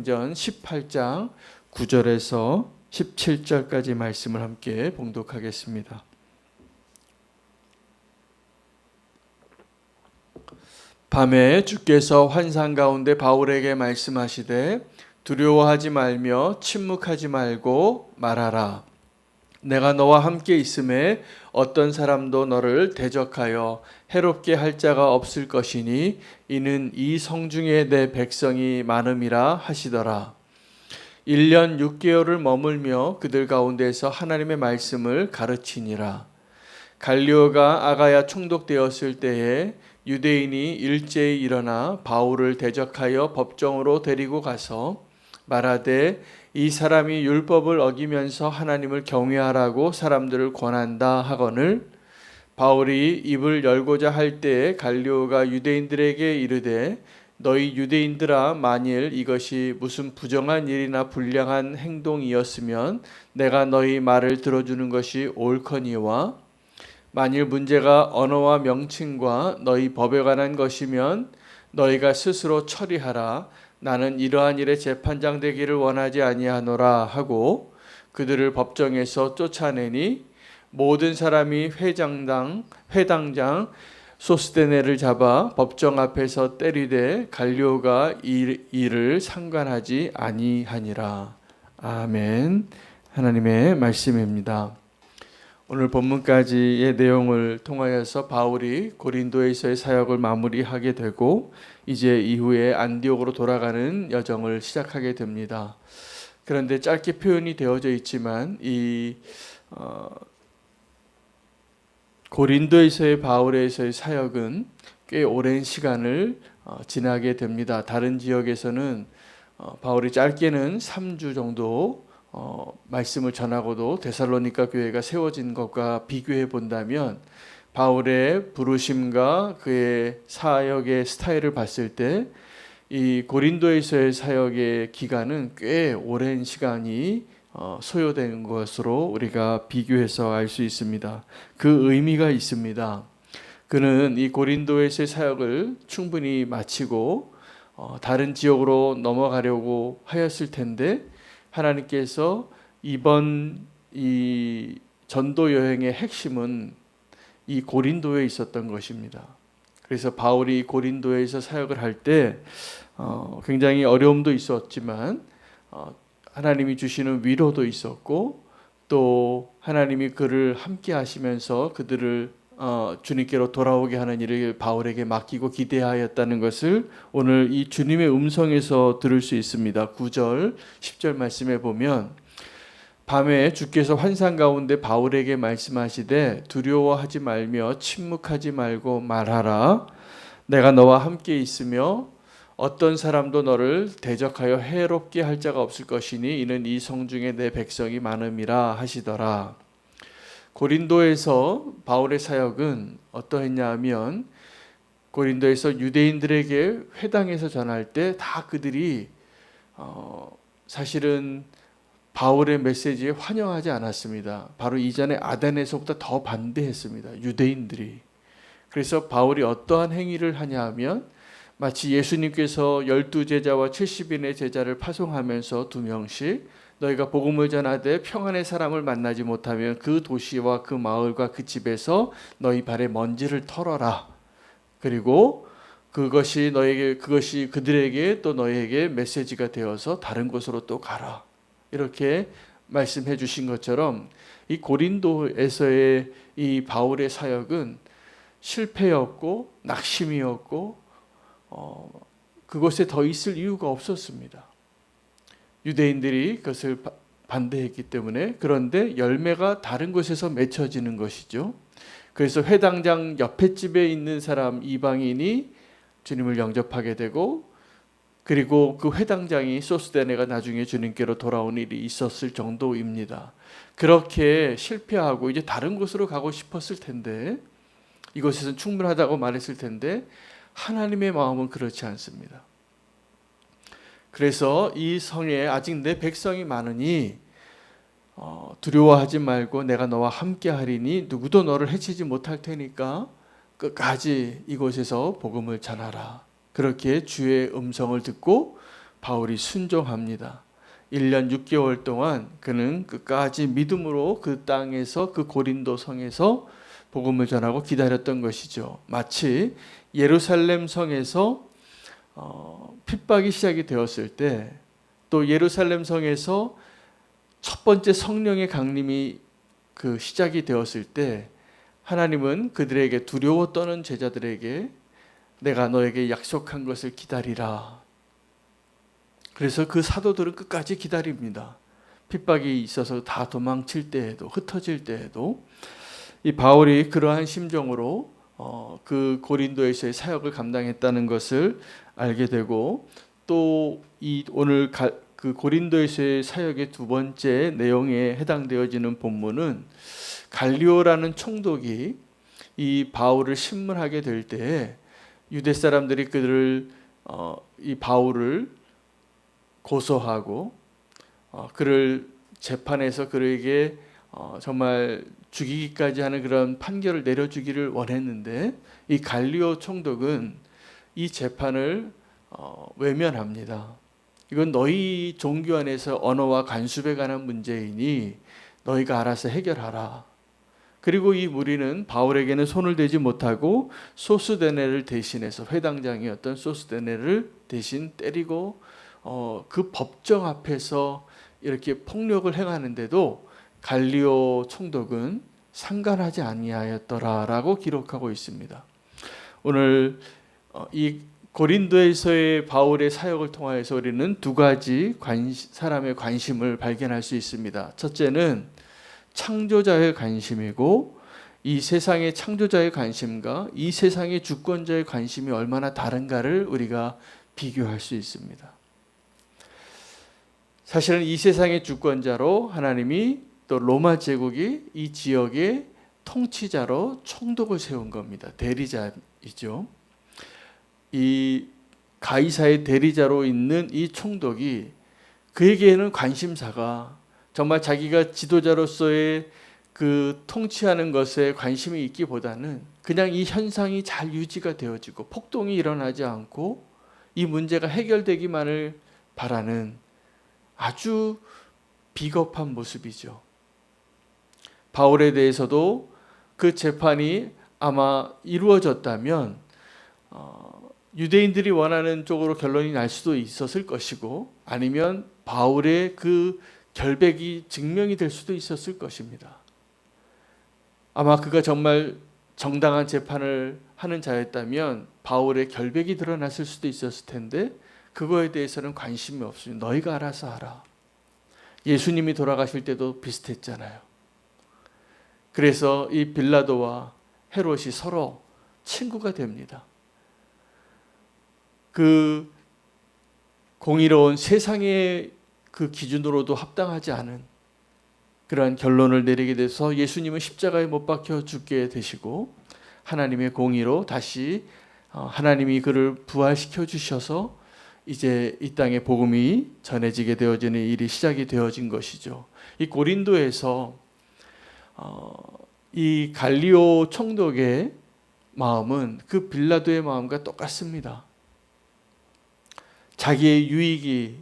전 18장 9절에서 17절까지 말씀을 함께 봉독하겠습니다. 밤에 주께서 환상 가운데 바울에게 말씀하시되 두려워하지 말며 침묵하지 말고 말하라. 내가 너와 함께 있음에 어떤 사람도 너를 대적하여 해롭게 할 자가 없을 것이니 이는 이 성중에 내 백성이 많음이라 하시더라. 1년 6개월을 머물며 그들 가운데서 하나님의 말씀을 가르치니라. 갈리오가 아가야 총독되었을 때에 유대인이 일제히 일어나 바울을 대적하여 법정으로 데리고 가서 말하되 이 사람이 율법을 어기면서 하나님을 경외하라고 사람들을 권한다 하거늘 바울이 입을 열고자 할 때에 갈리오가 유대인들에게 이르되 너희 유대인들아 만일 이것이 무슨 부정한 일이나 불량한 행동이었으면 내가 너희 말을 들어주는 것이 옳거니와 만일 문제가 언어와 명칭과 너희 법에 관한 것이면 너희가 스스로 처리하라. 나는 이러한 일에 재판장 되기를 원하지 아니하노라 하고 그들을 법정에서 쫓아내니 모든 사람이 회당장 소스데네를 잡아 법정 앞에서 때리되 갈리오가 이를 상관하지 아니하니라. 아멘. 하나님의 말씀입니다. 오늘 본문까지의 내용을 통하여서 바울이 고린도에서의 사역을 마무리하게 되고 이제 이후에 안디옥으로 돌아가는 여정을 시작하게 됩니다. 그런데 짧게 표현이 되어져 있지만 이 고린도에서의 바울에서의 사역은 꽤 오랜 시간을 지나게 됩니다. 다른 지역에서는 바울이 짧게는 3주 정도 말씀을 전하고도 데살로니가 교회가 세워진 것과 비교해 본다면 바울의 부르심과 그의 사역의 스타일을 봤을 때 이 고린도에서의 사역의 기간은 꽤 오랜 시간이 소요된 것으로 우리가 비교해서 알 수 있습니다. 그 의미가 있습니다. 그는 이 고린도에서의 사역을 충분히 마치고 다른 지역으로 넘어가려고 하였을 텐데 하나님께서 이번 이 전도 여행의 핵심은 이 고린도에 있었던 것입니다. 그래서 바울이 고린도에서 사역을 할 때 굉장히 어려움도 있었지만 하나님이 주시는 위로도 있었고 또 하나님이 그를 함께 하시면서 그들을 주님께로 돌아오게 하는 일을 바울에게 맡기고 기대하였다는 것을 오늘 이 주님의 음성에서 들을 수 있습니다. 9절 10절 말씀에 보면 밤에 주께서 환상 가운데 바울에게 말씀하시되 두려워하지 말며 침묵하지 말고 말하라. 내가 너와 함께 있으며 어떤 사람도 너를 대적하여 해롭게 할 자가 없을 것이니 이는 이 성중에 내 백성이 많음이라 하시더라. 고린도에서 바울의 사역은 어떠했냐 하면 고린도에서 유대인들에게 회당에서 전할 때 다 그들이 사실은 바울의 메시지에 환영하지 않았습니다. 바로 이전에 아덴에서보다 더 반대했습니다. 유대인들이. 그래서 바울이 어떠한 행위를 하냐 하면 마치 예수님께서 12제자와 70인의 제자를 파송하면서 2명씩 너희가 복음을 전하되 평안의 사람을 만나지 못하면 그 도시와 그 마을과 그 집에서 너희 발에 먼지를 털어라. 그리고 그것이 그들에게 또 너희에게 메시지가 되어서 다른 곳으로 또 가라. 이렇게 말씀해 주신 것처럼 이 고린도에서의 이 바울의 사역은 실패였고 낙심이었고 그곳에 더 있을 이유가 없었습니다. 유대인들이 그것을 반대했기 때문에. 그런데 열매가 다른 곳에서 맺혀지는 것이죠. 그래서 회당장 옆에 집에 있는 사람 이방인이 주님을 영접하게 되고 그리고 그 회당장이 소스데네가 나중에 주님께로 돌아온 일이 있었을 정도입니다. 그렇게 실패하고 이제 다른 곳으로 가고 싶었을 텐데 이곳에서는 충분하다고 말했을 텐데 하나님의 마음은 그렇지 않습니다. 그래서 이 성에 아직 내 백성이 많으니 두려워하지 말고 내가 너와 함께 하리니 누구도 너를 해치지 못할 테니까 끝까지 이곳에서 복음을 전하라. 그렇게 주의 음성을 듣고 바울이 순종합니다. 1년 6개월 동안 그는 끝까지 믿음으로 그 땅에서, 그 고린도 성에서 복음을 전하고 기다렸던 것이죠. 마치 예루살렘 성에서 핍박이 시작이 되었을 때, 또 예루살렘 성에서 첫 번째 성령의 강림이 시작이 되었을 때, 하나님은 그들에게 두려워 떠는 제자들에게 내가 너에게 약속한 것을 기다리라. 그래서 그 사도들은 끝까지 기다립니다. 핍박이 있어서 다 도망칠 때에도, 흩어질 때에도. 이 바울이 그러한 심정으로 그 고린도에서의 사역을 감당했다는 것을 알게 되고, 또 이 오늘 그 고린도에서의 사역의 두 번째 내용에 해당되어지는 본문은 갈리오라는 총독이 이 바울을 신문하게 될 때에 유대 사람들이 이 바울을 고소하고 그를 재판에서 그에게 정말 죽이기까지 하는 그런 판결을 내려주기를 원했는데, 이 갈리오 총독은 이 재판을 외면합니다. 이건 너희 종교 안에서 언어와 간습에 관한 문제이니 너희가 알아서 해결하라. 그리고 이 무리는 바울에게는 손을 대지 못하고 소스데네를 대신해서, 회당장이었던 소스데네를 대신 때리고 그 법정 앞에서 이렇게 폭력을 행하는데도 갈리오 총독은 상관하지 아니하였더라라고 기록하고 있습니다. 오늘 이 고린도에서의 바울의 사역을 통하여서 우리는 두 가지 사람의 관심을 발견할 수 있습니다. 첫째는 창조자의 관심이고, 이 세상의 창조자의 관심과 이 세상의 주권자의 관심이 얼마나 다른가를 우리가 비교할 수 있습니다. 사실은 이 세상의 주권자로 하나님이, 또 로마 제국이 이 지역의 통치자로 총독을 세운 겁니다. 대리자이죠. 이 가이사의 대리자로 있는 이 총독이, 그에게는 관심사가 정말 자기가 지도자로서의 그 통치하는 것에 관심이 있기보다는 그냥 이 현상이 잘 유지가 되어지고 폭동이 일어나지 않고 이 문제가 해결되기만을 바라는 아주 비겁한 모습이죠. 바울에 대해서도 그 재판이 아마 이루어졌다면 유대인들이 원하는 쪽으로 결론이 날 수도 있었을 것이고, 아니면 바울의 그 결백이 증명이 될 수도 있었을 것입니다. 아마 그가 정말 정당한 재판을 하는 자였다면 바울의 결백이 드러났을 수도 있었을 텐데, 그거에 대해서는 관심이 없습니다. 너희가 알아서 하라. 예수님이 돌아가실 때도 비슷했잖아요. 그래서 이 빌라도와 헤롯이 서로 친구가 됩니다. 그 공의로운 세상의 그 기준으로도 합당하지 않은 그러한 결론을 내리게 돼서 예수님은 십자가에 못 박혀 죽게 되시고, 하나님의 공의로 다시 하나님이 그를 부활시켜 주셔서 이제 이 땅에 복음이 전해지게 되어지는 일이 시작이 되어진 것이죠. 이 고린도에서 이 갈리오 총독의 마음은 그 빌라도의 마음과 똑같습니다. 자기의 유익이,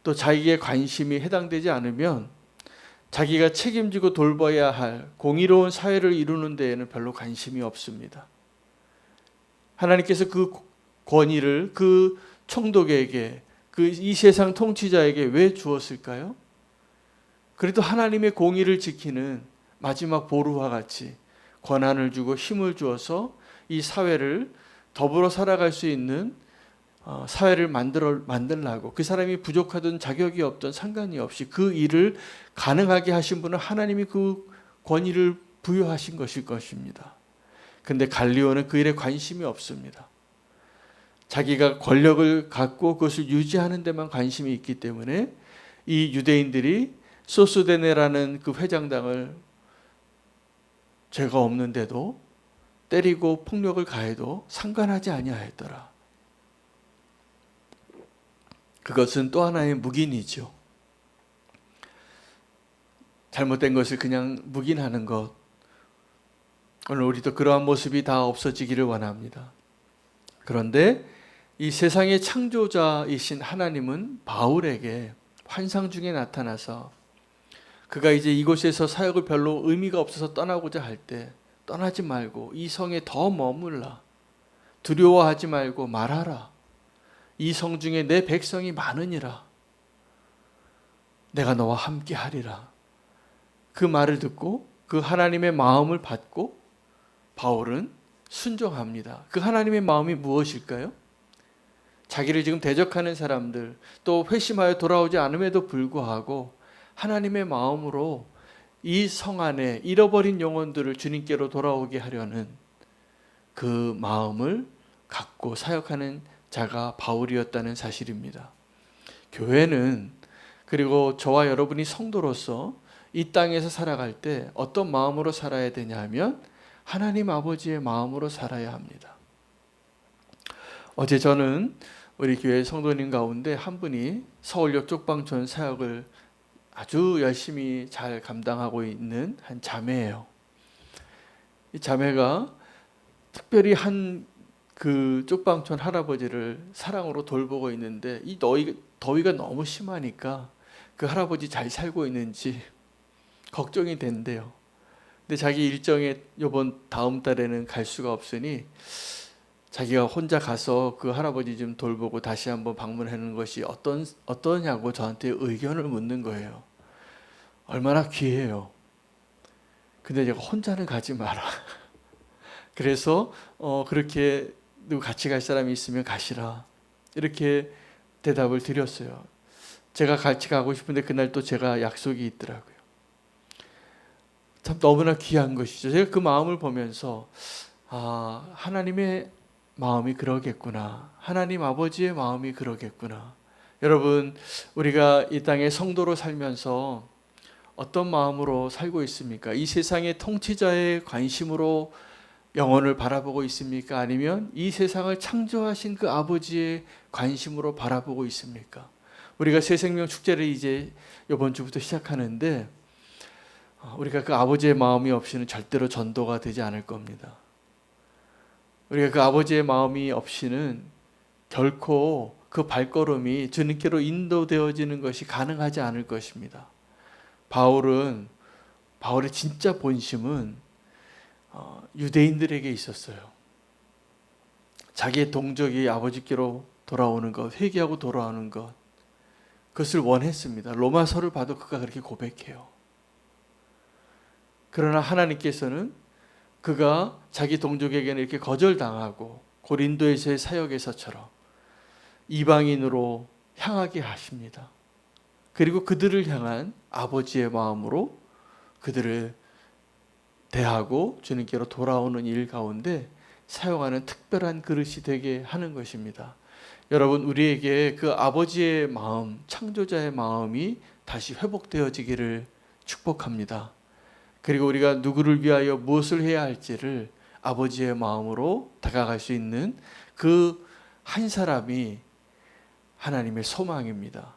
또 자기의 관심이 해당되지 않으면 자기가 책임지고 돌봐야 할 공의로운 사회를 이루는 데에는 별로 관심이 없습니다. 하나님께서 그 권위를 그 총독에게, 이 세상 통치자에게 왜 주었을까요? 그래도 하나님의 공의를 지키는 마지막 보루와 같이 권한을 주고 힘을 주어서 이 사회를 더불어 살아갈 수 있는 사회를 만들라고, 그 사람이 부족하든 자격이 없든 상관이 없이 그 일을 가능하게 하신 분은 하나님이 그 권위를 부여하신 것일 것입니다. 그런데 갈리오는 그 일에 관심이 없습니다. 자기가 권력을 갖고 그것을 유지하는 데만 관심이 있기 때문에 이 유대인들이 소스데네라는 그 회장당을 죄가 없는데도 때리고 폭력을 가해도 상관하지 아니하였더라. 그것은 또 하나의 묵인이죠. 잘못된 것을 그냥 묵인하는 것. 오늘 우리도 그러한 모습이 다 없어지기를 원합니다. 그런데 이 세상의 창조자이신 하나님은 바울에게 환상 중에 나타나서 그가 이제 이곳에서 사역을 별로 의미가 없어서 떠나고자 할 때 떠나지 말고 이 성에 더 머물라. 두려워하지 말고 말하라. 이 성 중에 내 백성이 많으니라. 내가 너와 함께 하리라. 그 말을 듣고 그 하나님의 마음을 받고 바울은 순종합니다. 그 하나님의 마음이 무엇일까요? 자기를 지금 대적하는 사람들, 또 회심하여 돌아오지 않음에도 불구하고 하나님의 마음으로 이 성 안에 잃어버린 영혼들을 주님께로 돌아오게 하려는 그 마음을 갖고 사역하는 자가 바울이었다는 사실입니다. 교회는, 그리고 저와 여러분이 성도로서 이 땅에서 살아갈 때 어떤 마음으로 살아야 되냐 하면 하나님 아버지의 마음으로 살아야 합니다. 어제 저는 우리 교회 성도님 가운데 한 분이 서울역 쪽방촌 사역을 아주 열심히 잘 감당하고 있는 한 자매예요. 이 자매가 특별히 한 그 쪽방촌 할아버지를 사랑으로 돌보고 있는데 이 더위가 너무 심하니까 그 할아버지 잘 살고 있는지 걱정이 된대요. 근데 자기 일정에 이번 다음 달에는 갈 수가 없으니 자기가 혼자 가서 그 할아버지 좀 돌보고 다시 한번 방문하는 것이 어떠냐고 저한테 의견을 묻는 거예요. 얼마나 귀해요. 근데 제가 혼자는 가지 마라. 그래서 그렇게 누구 같이 갈 사람이 있으면 가시라. 이렇게 대답을 드렸어요. 제가 같이 가고 싶은데 그날 또 제가 약속이 있더라고요. 참 너무나 귀한 것이죠. 제가 그 마음을 보면서 하나님의 마음이 그러겠구나. 하나님 아버지의 마음이 그러겠구나. 여러분, 우리가 이 땅에 성도로 살면서 어떤 마음으로 살고 있습니까? 이 세상의 통치자의 관심으로 영혼을 바라보고 있습니까? 아니면 이 세상을 창조하신 그 아버지의 관심으로 바라보고 있습니까? 우리가 새생명 축제를 이제 이번 주부터 시작하는데 우리가 그 아버지의 마음이 없이는 절대로 전도가 되지 않을 겁니다. 우리가 그 아버지의 마음이 없이는 결코 그 발걸음이 주님께로 인도되어지는 것이 가능하지 않을 것입니다. 바울의 진짜 본심은 유대인들에게 있었어요. 자기의 동족이 아버지께로 돌아오는 것, 회개하고 돌아오는 것, 그것을 원했습니다. 로마서를 봐도 그가 그렇게 고백해요. 그러나 하나님께서는 그가 자기 동족에게는 이렇게 거절당하고 고린도에서의 사역에서처럼 이방인으로 향하게 하십니다. 그리고 그들을 향한 아버지의 마음으로 그들을 대하고 주님께로 돌아오는 일 가운데 사용하는 특별한 그릇이 되게 하는 것입니다. 여러분, 우리에게 그 아버지의 마음, 창조자의 마음이 다시 회복되어지기를 축복합니다. 그리고 우리가 누구를 위하여 무엇을 해야 할지를 아버지의 마음으로 다가갈 수 있는 그 한 사람이 하나님의 소망입니다.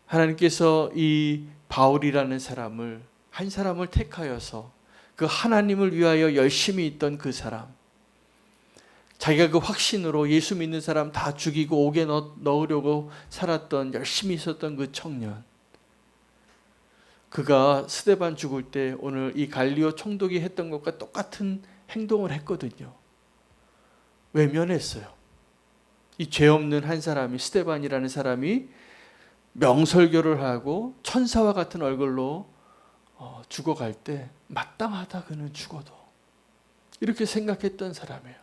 하나님께서 이 바울이라는 사람을, 한 사람을 택하여서 그 하나님을 위하여 열심히 있던 그 사람, 자기가 그 확신으로 예수 믿는 사람 다 죽이고 옥에 넣으려고 살았던, 열심히 있었던 그 청년, 그가 스데반 죽을 때 오늘 이 갈리오 총독이 했던 것과 똑같은 행동을 했거든요. 외면했어요. 이 죄 없는 한 사람이, 스데반이라는 사람이 명설교를 하고 천사와 같은 얼굴로 죽어갈 때 마땅하다, 그는 죽어도, 이렇게 생각했던 사람이에요.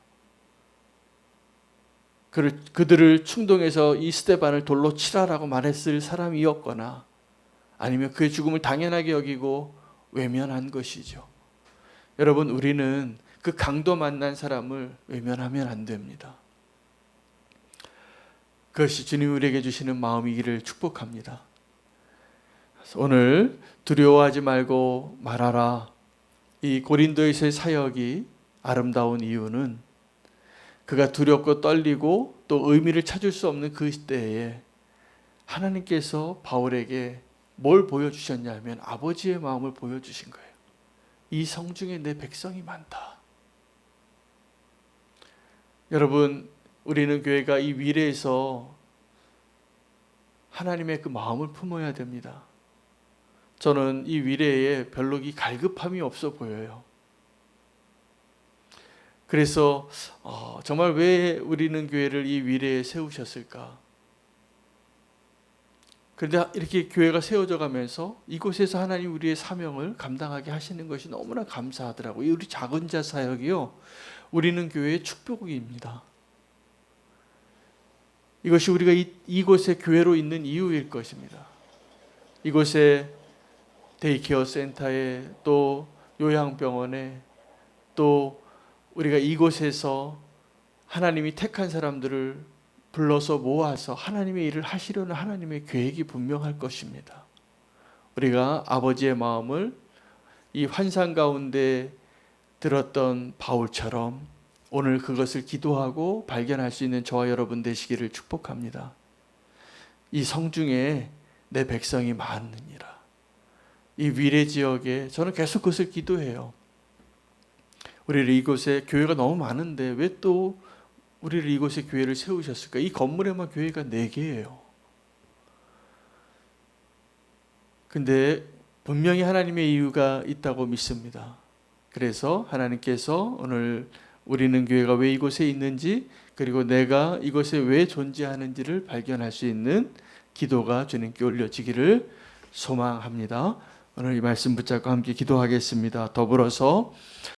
그들을 충동해서 이 스데반을 돌로 치라라고 말했을 사람이었거나 아니면 그의 죽음을 당연하게 여기고 외면한 것이죠. 여러분, 우리는 그 강도 만난 사람을 외면하면 안 됩니다. 그것이 주님 우리에게 주시는 마음이기를 축복합니다. 오늘 두려워하지 말고 말하라. 이 고린도에서의 사역이 아름다운 이유는 그가 두렵고 떨리고 또 의미를 찾을 수 없는 그 시대에 하나님께서 바울에게 뭘 보여주셨냐면 아버지의 마음을 보여주신 거예요. 이 성 중에 내 백성이 많다. 여러분, 우리는 교회가 이 위례에서 하나님의 그 마음을 품어야 됩니다. 저는 이 위례에 별로 이 갈급함이 없어 보여요. 그래서 정말 왜 우리는 교회를 이 위례에 세우셨을까? 그런데 이렇게 교회가 세워져 가면서 이곳에서 하나님 우리의 사명을 감당하게 하시는 것이 너무나 감사하더라고요. 우리 작은 자 사역이요, 우리는 교회의 축복입니다. 이것이 우리가 이곳에 교회로 있는 이유일 것입니다. 이곳에 데이케어 센터에, 또 요양병원에, 또 우리가 이곳에서 하나님이 택한 사람들을 불러서 모아서 하나님의 일을 하시려는 하나님의 계획이 분명할 것입니다. 우리가 아버지의 마음을 이 환상 가운데 들었던 바울처럼 오늘 그것을 기도하고 발견할 수 있는 저와 여러분 되시기를 축복합니다. 이 성중에 내 백성이 많으니라. 이 위례 지역에 저는 계속 그것을 기도해요. 우리를 이곳에 교회가 너무 많은데 왜 또 우리를 이곳에 교회를 세우셨을까? 이 건물에만 교회가 4개예요. 근데 분명히 하나님의 이유가 있다고 믿습니다. 그래서 하나님께서 오늘 우리는 교회가 왜 이곳에 있는지, 그리고 내가 이곳에 왜 존재하는지를 발견할 수 있는 기도가 주님께 올려지기를 소망합니다. 오늘 이 말씀 붙잡고 함께 기도하겠습니다. 더불어서